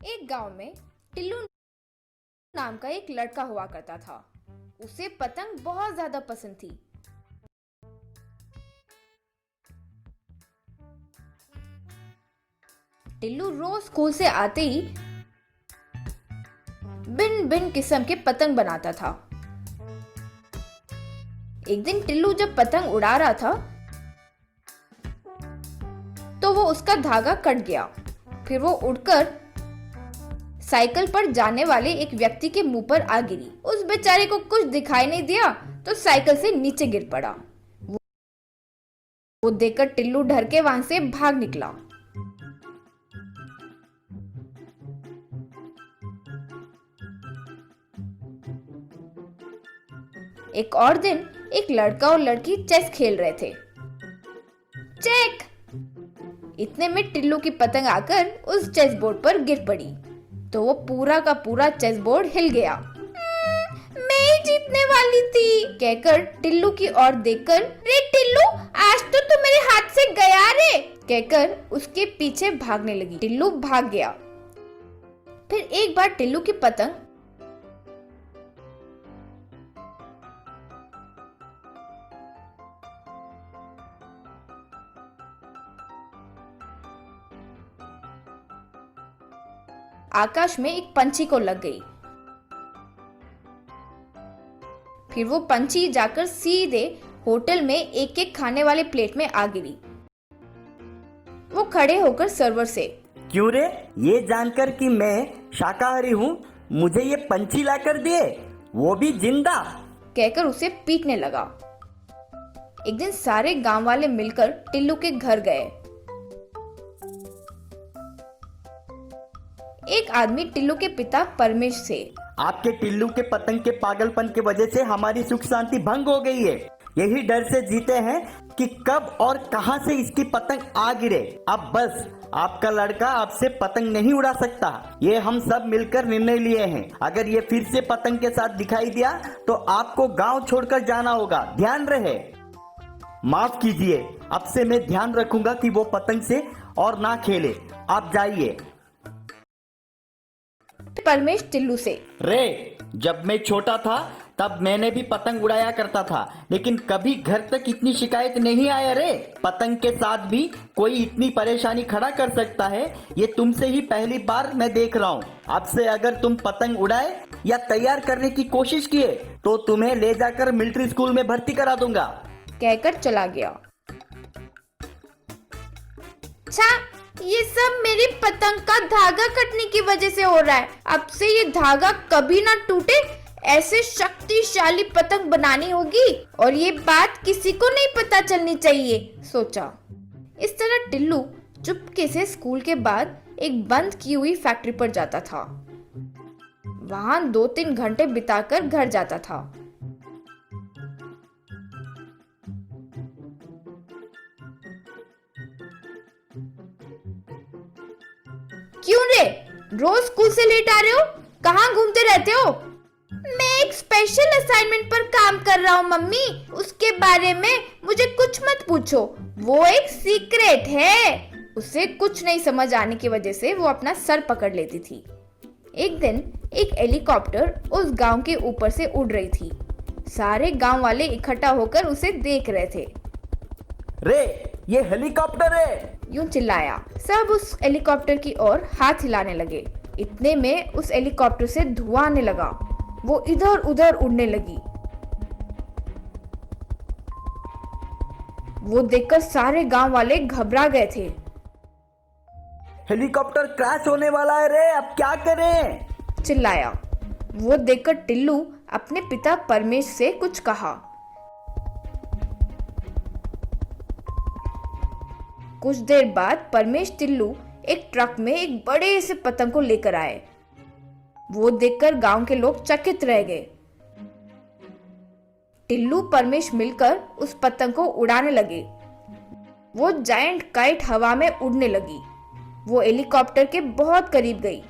एक गांव में टिल्लू नाम का एक लड़का हुआ करता था। उसे पतंग बहुत ज्यादा पसंद थी। टिल्लू रोज स्कूल से आते ही भिन्न भिन्न किस्म के पतंग बनाता था। एक दिन टिल्लू जब पतंग उड़ा रहा था तो वो उसका धागा कट गया। फिर वो उड़कर साइकिल पर जाने वाले एक व्यक्ति के मुंह पर आ गिरी। उस बेचारे को कुछ दिखाई नहीं दिया तो साइकिल से नीचे गिर पड़ा। वो देखकर टिल्लू डर के वहां से भाग निकला। एक और दिन एक लड़का और लड़की चेस खेल रहे थे। चेक! इतने में टिल्लू की पतंग आकर उस चेस बोर्ड पर गिर पड़ी तो वो पूरा का पूरा चेस बोर्ड हिल गया। मैं ही जीतने वाली थी कहकर टिल्लू की ओर देखकर, रे टिल्लू, आज तो तू मेरे हाथ से गया रे कहकर उसके पीछे भागने लगी। टिल्लू भाग गया। फिर एक बार टिल्लू की पतंग आकाश में एक पंछी को लग गई। फिर वो पंछी जाकर सीधे होटल में एक एक खाने वाले प्लेट में आ गिरी। वो खड़े होकर सर्वर से, क्यों रे, ये जानकर कि मैं शाकाहारी हूँ मुझे ये पंछी लाकर दिए, वो भी जिंदा, कहकर उसे पीटने लगा। एक दिन सारे गांव वाले मिलकर टिल्लू के घर गए। एक आदमी टिल्लू के पिता परमेश से, आपके टिल्लू के पतंग के पागलपन के वजह से हमारी सुख शांति भंग हो गई है। यही डर से जीते हैं कि कब और कहां से इसकी पतंग आ गिरे। अब बस आपका लड़का आपसे पतंग नहीं उड़ा सकता। ये हम सब मिलकर निर्णय लिए हैं। अगर ये फिर से पतंग के साथ दिखाई दिया तो आपको गांव छोड़कर जाना होगा, ध्यान रहे। माफ कीजिए, अब से मैं ध्यान रखूंगा कि वो पतंग से और ना खेले। आप जाइए। परमेश टिल्लू से, रे, जब मैं छोटा था तब मैंने भी पतंग उड़ाया करता था, लेकिन कभी घर तक इतनी शिकायत नहीं आया रे। पतंग के साथ भी कोई इतनी परेशानी खड़ा कर सकता है, ये तुमसे ही पहली बार मैं देख रहा हूँ। अब से अगर तुम पतंग उड़ाए या तैयार करने की कोशिश किए तो तुम्हें ले जाकर मिलिट्री स्कूल में भर्ती करा दूंगा, कहकर चला गया। ये सब मेरी पतंग का धागा कटने की वजह से हो रहा है। अब से ये धागा कभी ना टूटे, ऐसे शक्तिशाली पतंग बनानी होगी और ये बात किसी को नहीं पता चलनी चाहिए, सोचा। इस तरह टिल्लू चुपके से स्कूल के बाद एक बंद की हुई फैक्ट्री पर जाता था। वहां 2-3 घंटे बिताकर घर जाता था। क्यों रे, रोज स्कूल से लेट आ रहे हो? कहाँ घूमते रहते हो? मैं एक स्पेशल असाइनमेंट पर काम कर रहा हूँ मम्मी, उसके बारे में मुझे कुछ मत पूछो, वो एक सीक्रेट है। उसे कुछ नहीं समझ आने की वजह से वो अपना सर पकड़ लेती थी। एक दिन एक हेलीकॉप्टर उस गांव के ऊपर से उड़ रही थी। सारे गांव वाले इकट्ठा होकर उसे देख रहे थे। रे, ये हेलीकॉप्टर है, यूं चिल्लाया। सब उस हेलीकॉप्टर की ओर हाथ हिलाने लगे। इतने में उस हेलीकॉप्टर से धुआं आने लगा। वो इधर उधर उड़ने लगी। वो देखकर सारे गांव वाले घबरा गए थे। हेलीकॉप्टर क्रैश होने वाला है रे, अब क्या करें, चिल्लाया। वो देखकर टिल्लू अपने पिता परमेश से कुछ कहा। कुछ देर बाद परमेश टिल्लू एक ट्रक में एक बड़े से पतंग को लेकर आए। वो देखकर गांव के लोग चकित रह गए। टिल्लू परमेश मिलकर उस पतंग को उड़ाने लगे। वो जायंट काइट हवा में उड़ने लगी। वो हेलीकॉप्टर के बहुत करीब गई।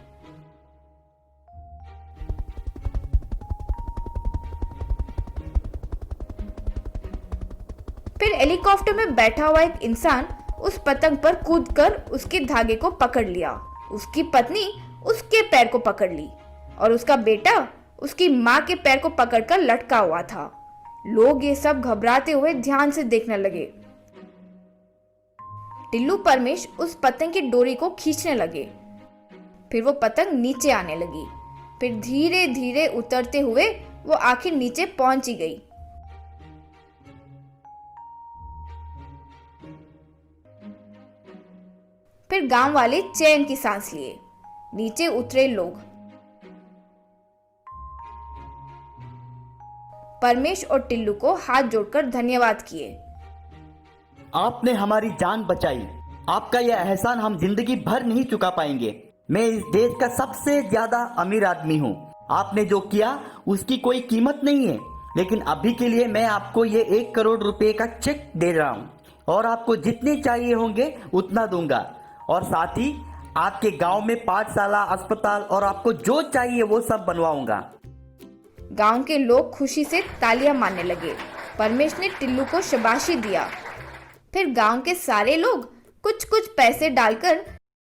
फिर हेलीकॉप्टर में बैठा हुआ एक इंसान उस पतंग पर कूदकर उसके धागे को पकड़ लिया। उसकी पत्नी उसके पैर को पकड़ ली और उसका बेटा उसकी माँ के पैर को पकड़कर लटका हुआ था। लोग ये सब घबराते हुए ध्यान से देखने लगे। टिल्लू परमेश उस पतंग की डोरी को खींचने लगे। फिर वो पतंग नीचे आने लगी। फिर धीरे धीरे उतरते हुए वो आखिर नीचे पहुंच ही गई। फिर गांव वाले चैन की सांस लिए। नीचे उतरे लोग। परमेश और टिल्लू को हाथ जोड़कर धन्यवाद किए। आपने हमारी जान बचाई। आपका यह एहसान हम जिंदगी भर नहीं चुका पाएंगे। मैं इस देश का सबसे ज्यादा अमीर आदमी हूँ। आपने जो किया उसकी कोई कीमत नहीं है, लेकिन अभी के लिए मैं आपको ये 1 करोड़ रुपए का चेक दे रहा हूँ और आपको जितने चाहिए होंगे उतना दूंगा। और साथ ही आपके गांव में पाठशाला, अस्पताल और आपको जो चाहिए वो सब बनवाऊंगा। गांव के लोग खुशी से तालियां मारने लगे। परमेश ने टिल्लू को शाबाशी दिया। फिर गांव के सारे लोग कुछ कुछ पैसे डालकर